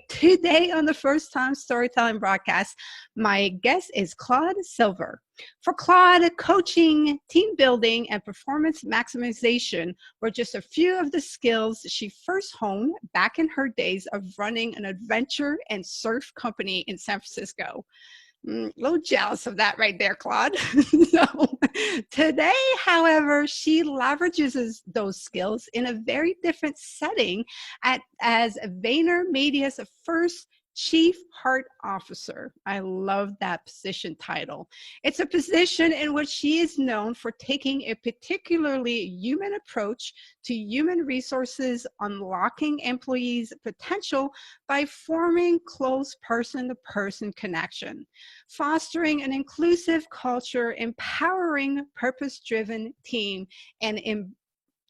Today on the First Time Storytelling broadcast, my guest is Claude Silver. For Claude, coaching, team building, and performance maximization were just a few of the skills she first honed back in her days of running an adventure and surf company in San Francisco. A little jealous of that right there, Claude. So today, however, she leverages those skills in a very different setting as VaynerMedia's first Chief Heart Officer. I love that position title. It's a position in which she is known for taking a particularly human approach to human resources, unlocking employees' potential by forming close person-to-person connection, fostering an inclusive culture, empowering purpose-driven team, and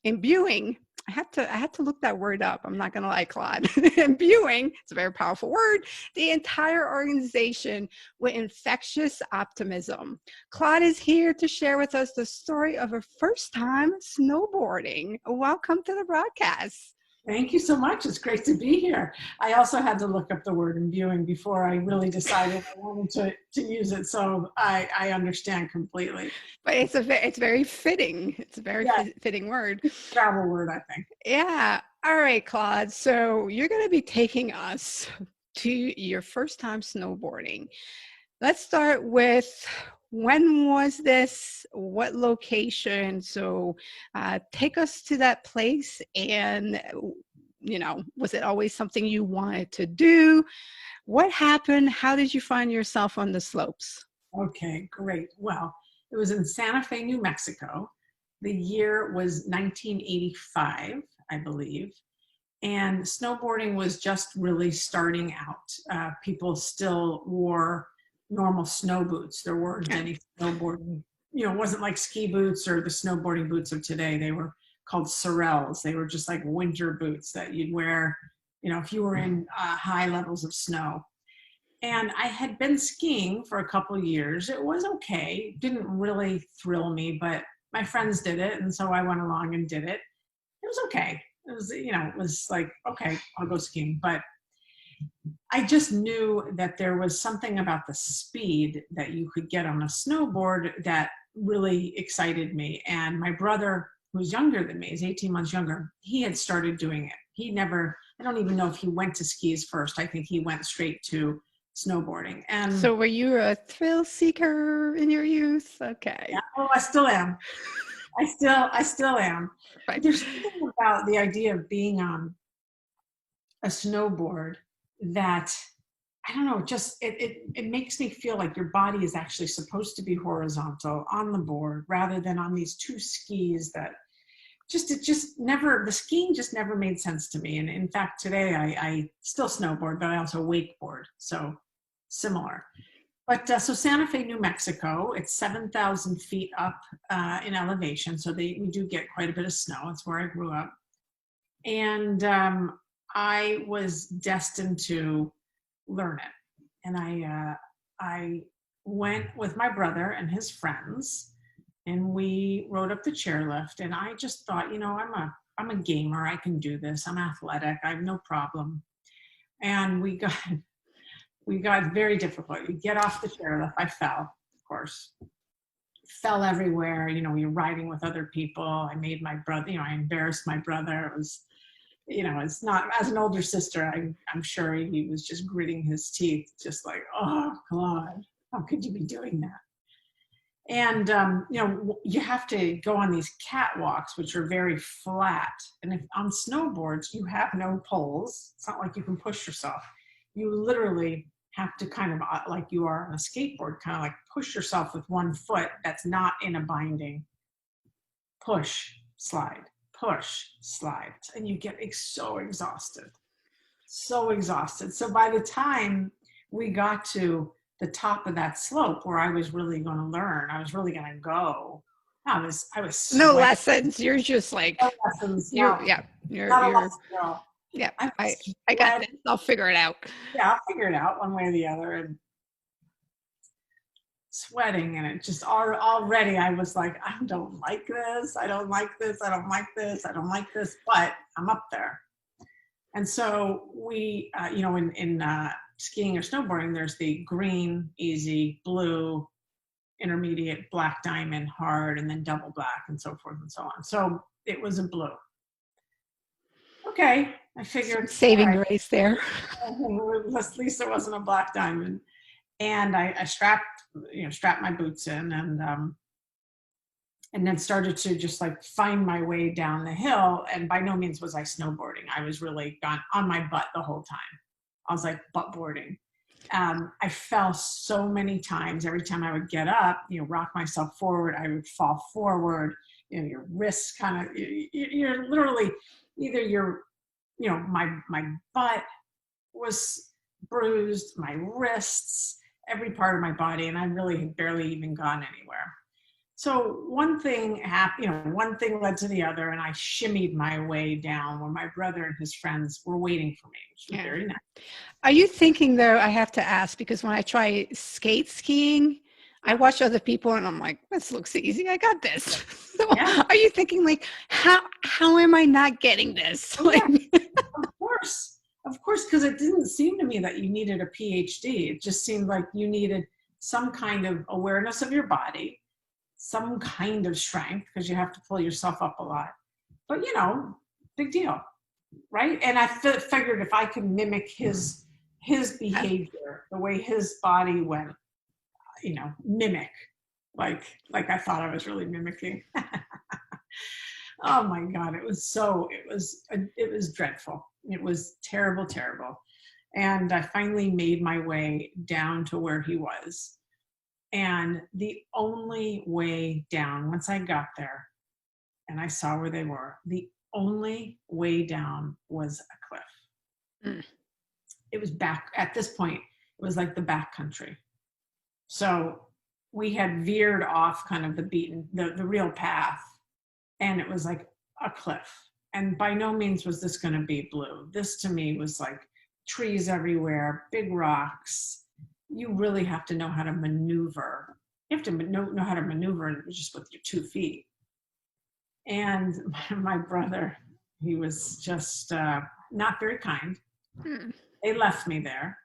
imbuing. I had to look that word up. I'm not going to lie, Claude. Imbuing, it's a very powerful word, the entire organization with infectious optimism. Claude is here to share with us the story of her first time snowboarding. Welcome to the broadcast. Thank you so much. It's great to be here. I also had to look up the word imbuing before I really decided I wanted to use it. So I understand completely. But it's very fitting. It's a very fitting word. Travel word, I think. Yeah. All right, Claude. So you're going to be taking us to your first time snowboarding. Let's start with, when was this? What location? So take us to that place, and, was it always something you wanted to do? What happened? How did you find yourself on the slopes? Okay, great. Well, it was in Santa Fe, New Mexico. The year was 1985, I believe. And snowboarding was just really starting out. People still wore normal snow boots. There weren't any snowboarding, it wasn't like ski boots or the snowboarding boots of today. They were called sorels. They were just like winter boots that you'd wear, if you were in high levels of snow. And I had been skiing for a couple of years. It was okay. It didn't really thrill me, but my friends did it. And so I went along and did it. It was okay. It was, it was like, okay, I'll go skiing. But I just knew that there was something about the speed that you could get on a snowboard that really excited me. And my brother, who's younger than me, he's 18 months younger, he had started doing it. I don't even know if he went to skis first. I think he went straight to snowboarding. And so were you a thrill seeker in your youth? Okay. Yeah, I still am. I still am. Right. There's something about the idea of being on a snowboard that, I don't know, just it makes me feel like your body is actually supposed to be horizontal on the board rather than on these two skis that the skiing just never made sense to me. And in fact, today I still snowboard, but I also wakeboard. So similar. But so Santa Fe, New Mexico, it's 7,000 feet up in elevation. So we do get quite a bit of snow. It's where I grew up. And I was destined to learn it. And I went with my brother and his friends, and we rode up the chairlift. And I just thought, I'm a gamer. I can do this. I'm athletic. I have no problem. And we got very difficult. You get off the chairlift. I fell, of course. Fell everywhere. You're riding with other people. I made my brother, I embarrassed my brother. It was, it's not, as an older sister, I'm sure he was just gritting his teeth, just like, oh, God, how could you be doing that? And, you have to go on these catwalks, which are very flat. And if on snowboards, you have no poles. It's not like you can push yourself. You literally have to kind of, like you are on a skateboard, kind of like push yourself with one foot that's not in a binding. Push, slide, and you get so exhausted. So by the time we got to the top of that slope where I was really going to learn, I was really going to go, I was sweating. No lessons. You're just like, no lessons. You're not a lesson, girl. Yeah, I got this. I'll figure it out. Yeah, I'll figure it out one way or the other. And sweating, and it just already I was like, I don't like this. I don't like this. I don't like this. I don't like this. But I'm up there. And so we, in skiing or snowboarding, there's the green, easy, blue, intermediate, black diamond, hard, and then double black, and so forth and so on. So it was a blue. Okay, I figured. Saving grace there. At least there wasn't a black diamond. And I strapped my boots in, and then started to just like find my way down the hill. And by no means was I snowboarding. I was really on my butt the whole time. I was like butt boarding. I fell so many times. Every time I would get up, rock myself forward, I would fall forward. Your wrists kind of, you're literally either my butt was bruised, my wrists, every part of my body, and I really had barely even gone anywhere. So one thing happened, one thing led to the other, and I shimmied my way down where my brother and his friends were waiting for me, which was very nice. Are you thinking, though, I have to ask, because when I try skiing, I watch other people and I'm like, this looks easy. I got this. So Are you thinking like, how am I not getting this? Oh, yeah. Of course, because it didn't seem to me that you needed a PhD. It just seemed like you needed some kind of awareness of your body, some kind of strength, because you have to pull yourself up a lot. But, big deal, right? And I figured if I could mimic his behavior, the way his body went, mimic, like I thought I was really mimicking. Oh my God, it was dreadful. It was terrible, terrible. And I finally made my way down to where he was. And the only way down, once I got there and I saw where they were, the only way down was a cliff. It was back, at this point, it was like the back country. So we had veered off kind of the real path, and it was like a cliff. And by no means was this going to be blue. This to me was like trees everywhere, big rocks. You really have to know how to maneuver. You have to know how to maneuver just with your 2 feet. And my brother, he was just not very kind. They left me there.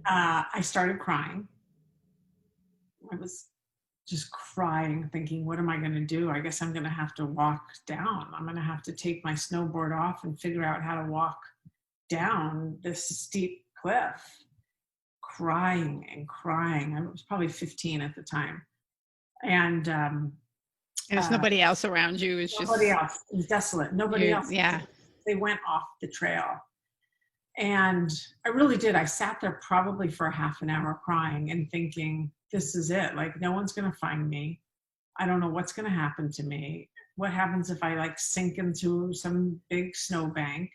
I started crying. I was just crying, thinking, what am I going to do? I guess I'm going to have to walk down. I'm going to have to take my snowboard off and figure out how to walk down this steep cliff. Crying and crying. I was probably 15 at the time. And there's nobody else around you. It's nobody else. It was desolate. Nobody else. Yeah. They went off the trail. And I really did. I sat there probably for a half an hour crying and thinking, this is it. Like, no one's going to find me. I don't know what's going to happen to me. What happens if I like sink into some big snowbank?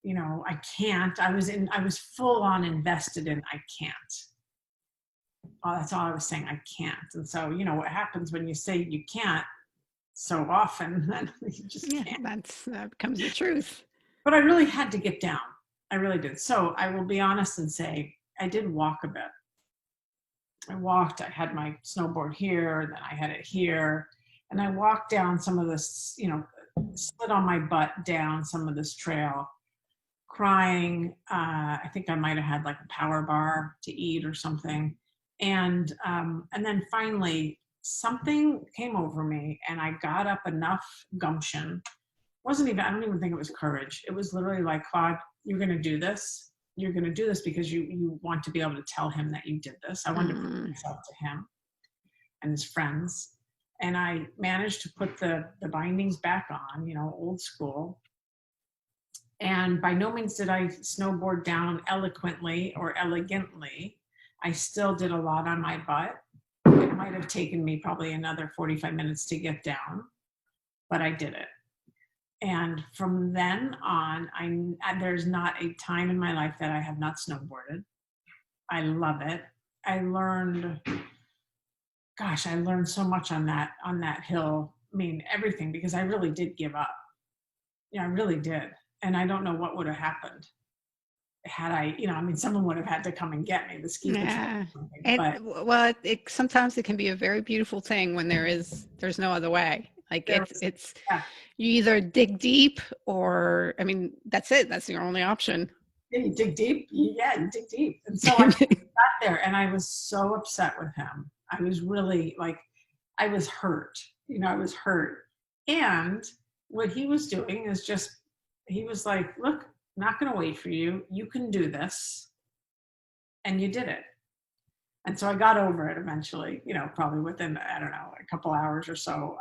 I can't. I was full on invested in, I can't. Oh, that's all I was saying. I can't. And so, what happens when you say you can't so often, then you just can't. That becomes the truth. But I really had to get down. I really did. So I will be honest and say, I did walk a bit. I walked, I had my snowboard here, then I had it here. And I walked down some of this, slid on my butt down some of this trail, crying. I think I might have had like a power bar to eat or something. And then finally something came over me and I got up enough gumption. I don't even think it was courage. It was literally like, Claude, you're going to do this. You're going to do this because you want to be able to tell him that you did this. I wanted to prove myself to him and his friends. And I managed to put the bindings back on, old school. And by no means did I snowboard down eloquently or elegantly. I still did a lot on my butt. It might have taken me probably another 45 minutes to get down, but I did it. And from then on, there's not a time in my life that I have not snowboarded. I love it. I learned so much on that hill. I mean, everything, because I really did give up. I really did. And I don't know what would have happened had I, someone would have had to come and get me, the ski patrol. Yeah. Sometimes it can be a very beautiful thing when there's no other way. Like There was, it's, yeah, you either dig deep or, I mean, that's it. That's your only option. yeah, you dig deep. Yeah, you dig deep. And so I got there and I was so upset with him. I was really like, I was hurt. I was hurt. And what he was doing is just, he was like, look, I'm not going to wait for you. You can do this. And you did it. And so I got over it eventually, probably within, I don't know, a couple hours or so.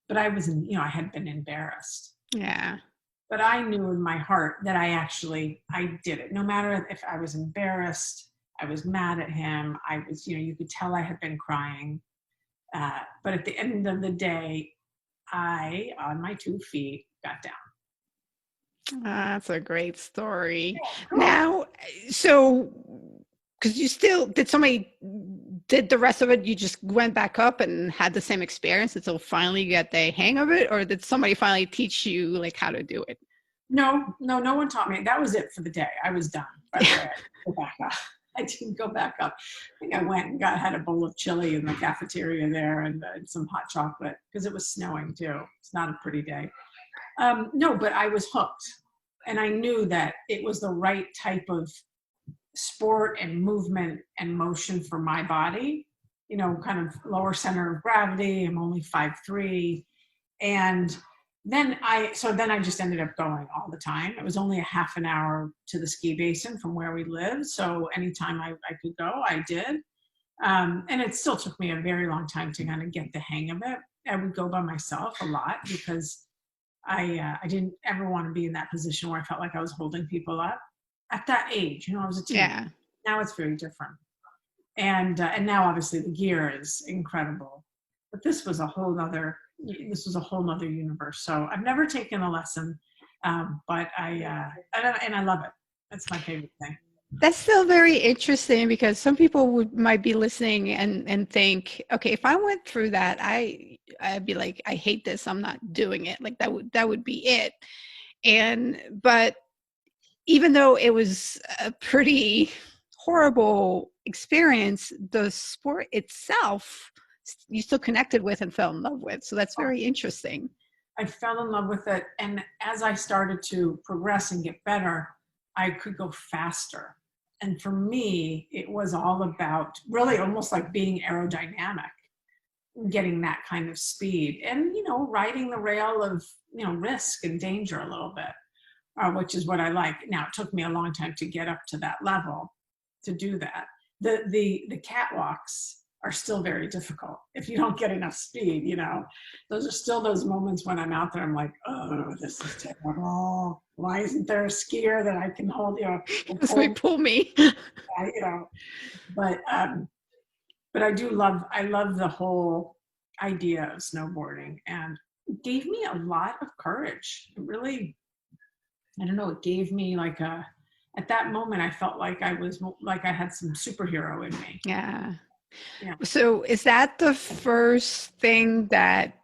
But I was, I had been embarrassed. Yeah. But I knew in my heart that I did it. No matter if I was embarrassed, I was mad at him. I was, you could tell I had been crying. But at the end of the day, I, on my 2 feet, got down. That's a great story. Yeah, cool. Now, so, because you still, did the rest of it, you just went back up and had the same experience until finally you got the hang of it? Or did somebody finally teach you like how to do it? No one taught me. That was it for the day. I was done. By the way, I didn't go back up. I didn't go back up. I think I went and had a bowl of chili in the cafeteria there and some hot chocolate because it was snowing too. It's not a pretty day. No, but I was hooked. And I knew that it was the right type of sport and movement and motion for my body, kind of lower center of gravity. I'm only 5'3". And then I just ended up going all the time. It was only a half an hour to the ski basin from where we lived. So anytime I could go, I did. And it still took me a very long time to kind of get the hang of it. I would go by myself a lot because I didn't ever want to be in that position where I felt like I was holding people up. At that age, I was a teen. Yeah. Now it's very different. And now obviously the gear is incredible. But this was a whole nother universe. So I've never taken a lesson, but I love it. That's my favorite thing. That's still very interesting because some people might be listening and think, okay, if I went through that, I'd be like, I hate this. I'm not doing it. Like that would be it. But even though it was a pretty horrible experience, the sport itself, you still connected with and fell in love with. So that's very interesting. I fell in love with it. And as I started to progress and get better, I could go faster. And for me, it was all about really almost like being aerodynamic, getting that kind of speed and, riding the rail of, risk and danger a little bit, which is what I like. Now, it took me a long time to get up to that level to do that. The catwalks are still very difficult if you don't get enough speed, those are still those moments when I'm out there, I'm like, oh, this is terrible. Why isn't there a skier that I can hold, pull me. But I love the whole idea of snowboarding, and it gave me a lot of courage. It really, I don't know, it gave me at that moment, I felt like I had some superhero in me. Yeah. So is that the first thing that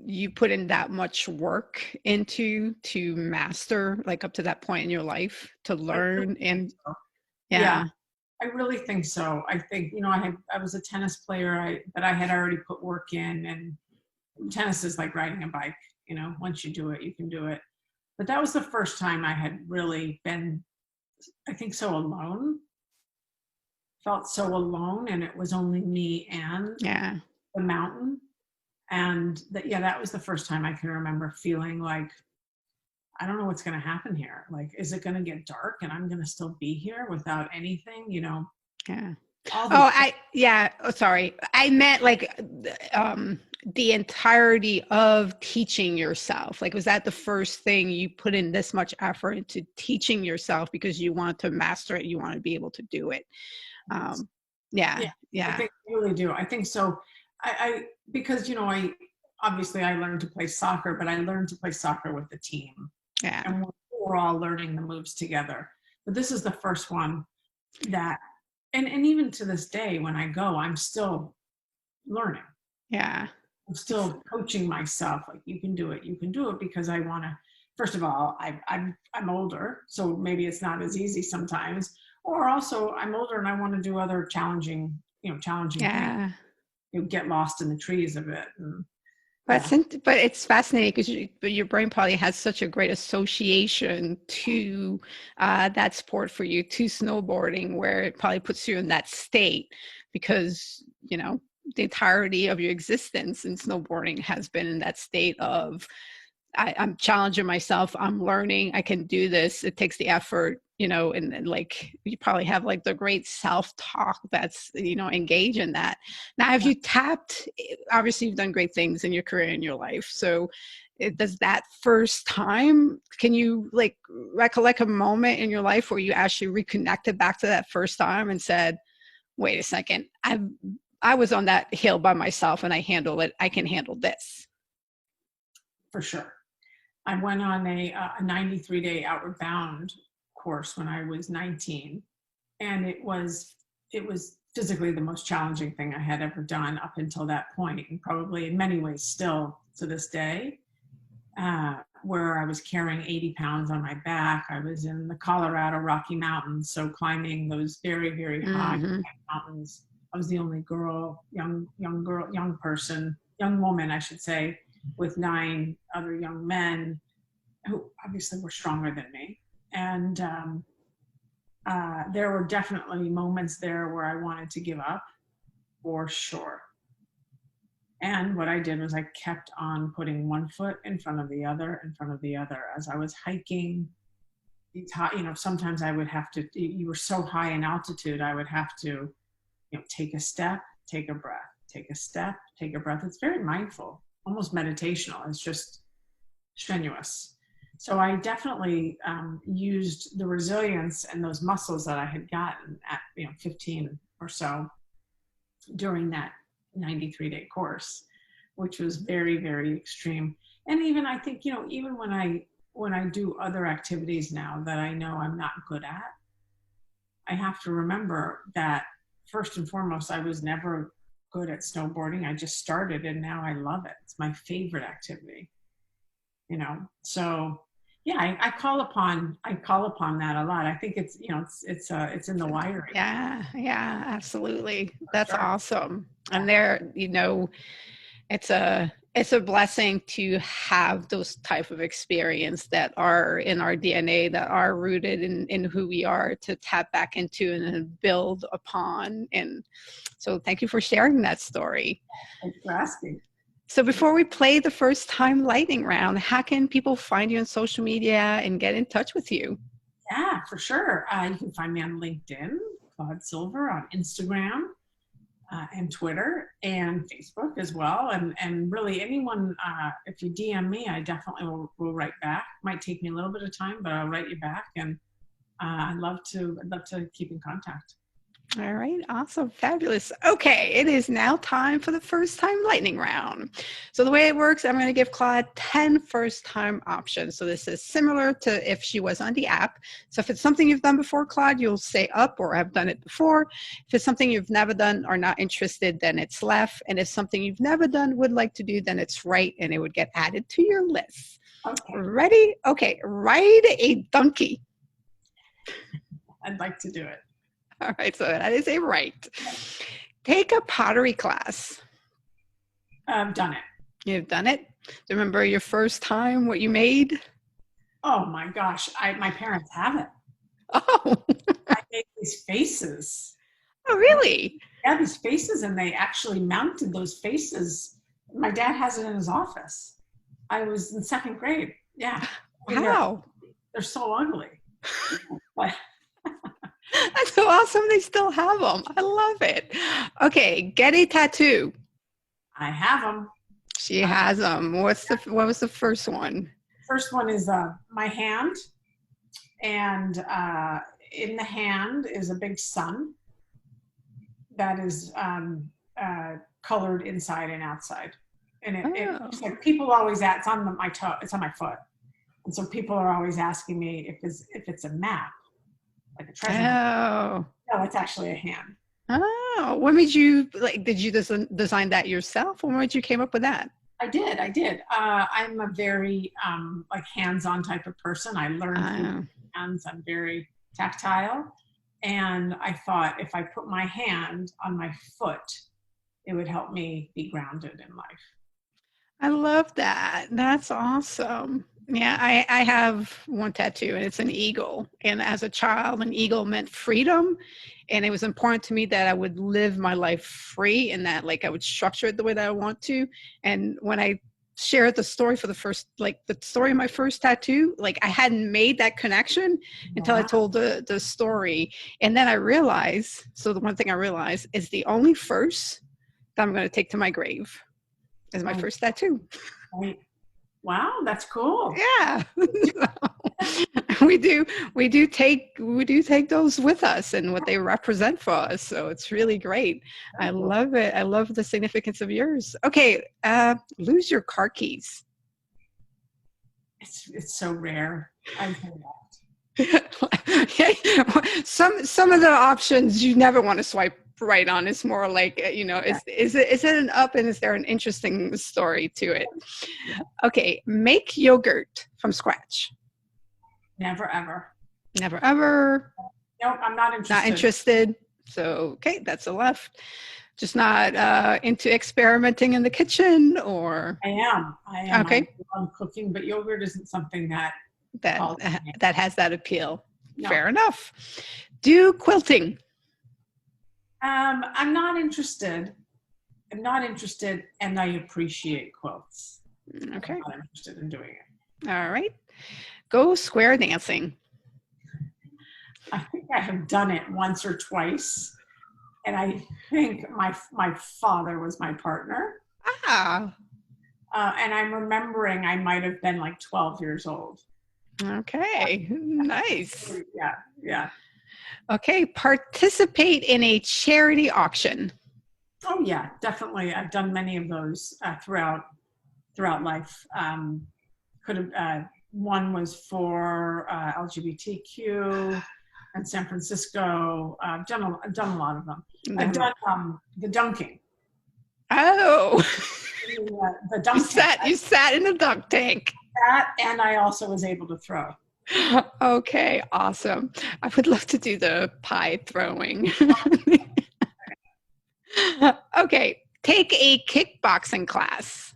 you put in that much work into to master, like up to that point in your life, to learn? And yeah, I really think so. I think, I was a tennis player, but I had already put work in, and tennis is like riding a bike, once you do it, you can do it. But that was the first time I had really been, I think, so alone. Felt so alone, and it was only me and the mountain. And that was the first time I can remember feeling like, I don't know what's going to happen here. Like, is it going to get dark and I'm going to still be here without anything, Yeah. Sorry. I meant like the entirety of teaching yourself. Like, was that the first thing you put in this much effort into teaching yourself because you want to master it? You want to be able to do it. I think I really do. I think so. Because, I obviously I learned to play soccer, but I learned to play soccer with the team. Yeah. And we're all learning the moves together. But this is the first one that, and even to this day, when I go, I'm still learning. Yeah. I'm still coaching myself. Like, you can do it because I want to, first of all, I'm older, so maybe it's not as easy sometimes. Or also I'm older and I want to do other challenging things. You get lost in the trees a bit. But but it's fascinating because your brain probably has such a great association to that sport for you, to snowboarding, where it probably puts you in that state because, you know, the entirety of your existence in snowboarding has been in that state of I'm challenging myself. I'm learning. I can do this. It takes the effort, you know, and like you probably have like the great self-talk that's, you know, engage in that. Now, have you tapped, obviously you've done great things in your career and your life. So does that first time, can you like recollect a moment in your life where you actually reconnected back to that first time and said, wait a second, I was on that hill by myself and I handle it. I can handle this. For sure. I went on a 93-day outward bound course when I was 19, and it was physically the most challenging thing I had ever done up until that point, and probably in many ways still to this day, where I was carrying 80 pounds on my back. I was in the Colorado Rocky Mountains, so climbing those very, very high mountains. I was the only girl, young woman, I should say, with 9 other young men who obviously were stronger than me. And there were definitely moments there where I wanted to give up, for sure. And what I did was I kept on putting one foot in front of the other, in front of the other. As I was hiking, you know, sometimes I would have to, you were so high in altitude, I would have to, you know, take a step, take a breath, take a step, take a breath. It's very mindful, almost meditational. It's just strenuous. So I definitely used the resilience and those muscles that I had gotten at, you know, 15 or so during that 93-day course, which was very, very extreme. And even I think, you know, even when I do other activities now that I know I'm not good at, I have to remember that first and foremost, I was never good at snowboarding. I just started and now I love it. It's my favorite activity, you know? So yeah, I call upon that a lot. I think it's, you know, it's in the wiring. Yeah, absolutely. That's awesome. And there, you know, it's a blessing to have those type of experience that are in our DNA, that are rooted in who we are, to tap back into and build upon. And so thank you for sharing that story. Thanks for asking. So before we play the first time lightning round, how can people find you on social media and get in touch with you? Yeah, for sure. You can find me on LinkedIn, Claude Silver, on Instagram, and Twitter and Facebook as well. And really anyone, if you DM me, I definitely will write back. Might take me a little bit of time, but I'll write you back. And I'd love to keep in contact. All right, awesome, fabulous. Okay, it is now time for the first time lightning round. So the way it works, I'm going to give Claude 10 first time options. So this is similar to if she was on the app. So if it's something you've done before, Claude, you'll say up or I've done it before. If it's something you've never done or not interested, then it's left. And if something you've never done, would like to do, then it's right and it would get added to your list. Okay. Ready? Okay, ride a donkey. I'd like to do it. All right, so that is a right. Take a pottery class. I've done it. You've done it? Do you remember your first time, what you made? Oh my gosh, my parents have it. Oh. I made these faces. Oh, really? Yeah, these faces, and they actually mounted those faces. My dad has it in his office. I was in 2nd grade. Yeah. Wow. They're so ugly. But that's so awesome. They still have them. I love it. Okay, get a tattoo. I have them. She has them. What was the first one? First one is my hand, and in the hand is a big sun that is colored inside and outside. And it's like people always ask, it's on my toe, it's on my foot, and so people are always asking me if it's a map, like a treasure map. No, it's actually a hand. Oh, when did you did you design that yourself, or when did you came up with that? I did. I'm a very like hands-on type of person. I learned through hands. I'm very tactile, and I thought if I put my hand on my foot, it would help me be grounded in life. I love that. That's awesome. Yeah, I have one tattoo and it's an eagle. And as a child, an eagle meant freedom. And it was important to me that I would live my life free and that like I would structure it the way that I want to. And when I shared the story for the first, like the story of my first tattoo, like I hadn't made that connection until I Wow. told the story. And then I realized, so the one thing I realized is the only first that I'm going to take to my grave is my Oh, first tattoo. right. Wow, that's cool. Yeah. we do take those with us and what they represent for us. So it's really great. I Very cool. love it. I love the significance of yours. Okay, lose your car keys. It's so rare. I say Some of the options you never want to swipe right on. It's more like that. is it an up and is there an interesting story to it? Okay, make yogurt from scratch. Never ever. Never ever. Nope, I'm not interested. Not interested. So okay, that's a left. Just not into experimenting in the kitchen, or I am. okay, I love cooking, but yogurt isn't something that calls that me. that has that appeal. No. Fair enough. Do quilting. I'm not interested. I'm not interested, and I appreciate quilts. Okay. I'm not interested in doing it. All right. Go square dancing. I think I have done it once or twice, and I think my father was my partner. Ah. And I'm remembering I might have been like 12 years old. Okay. Nice. Yeah, yeah. Okay. Participate in a charity auction. Oh yeah, definitely. I've done many of those throughout life. Could have one was for LGBTQ in San Francisco. I've done a lot of them. I've done the dunking. Oh. The dunk You sat in the dunk tank. That, and I also was able to throw. Okay, awesome. I would love to do the pie throwing. Okay, take a kickboxing class.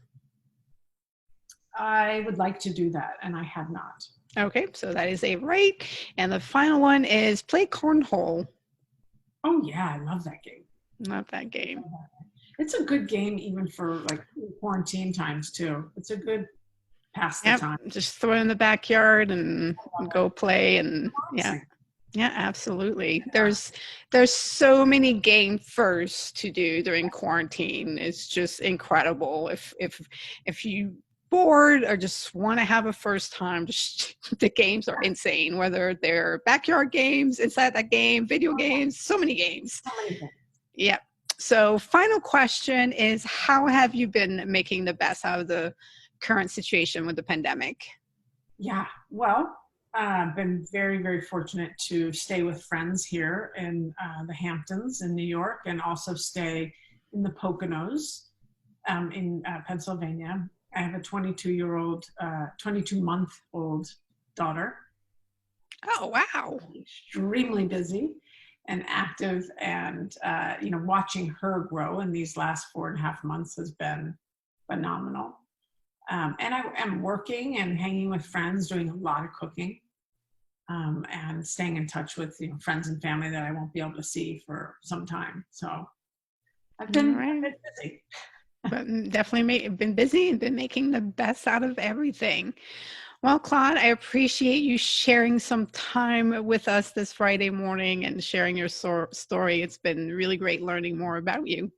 I would like to do that, and I have not. Okay, so that is a right. And the final one is play cornhole. Oh yeah, I love that game. Love that game. It's a good game even for like quarantine times too. It's a good pass the time. Just throw it in the backyard and go play and yeah, absolutely. There's so many game firsts to do during quarantine. It's just incredible. If you bored or just want to have a first time, just the games are insane, whether they're backyard games, inside that game, video games, so many games. Yeah. So final question is, how have you been making the best out of the current situation with the pandemic? Yeah, well, I've been very, very fortunate to stay with friends here in the Hamptons in New York, and also stay in the Poconos in Pennsylvania. I have a 22-month-old daughter. Oh, wow. Extremely busy and active, and watching her grow in these last 4.5 months has been phenomenal. And I am working and hanging with friends, doing a lot of cooking, and staying in touch with friends and family that I won't be able to see for some time. So I've been busy. But definitely been busy and been making the best out of everything. Well, Claude, I appreciate you sharing some time with us this Friday morning and sharing your story. It's been really great learning more about you.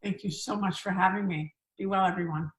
Thank you so much for having me. Be well, everyone.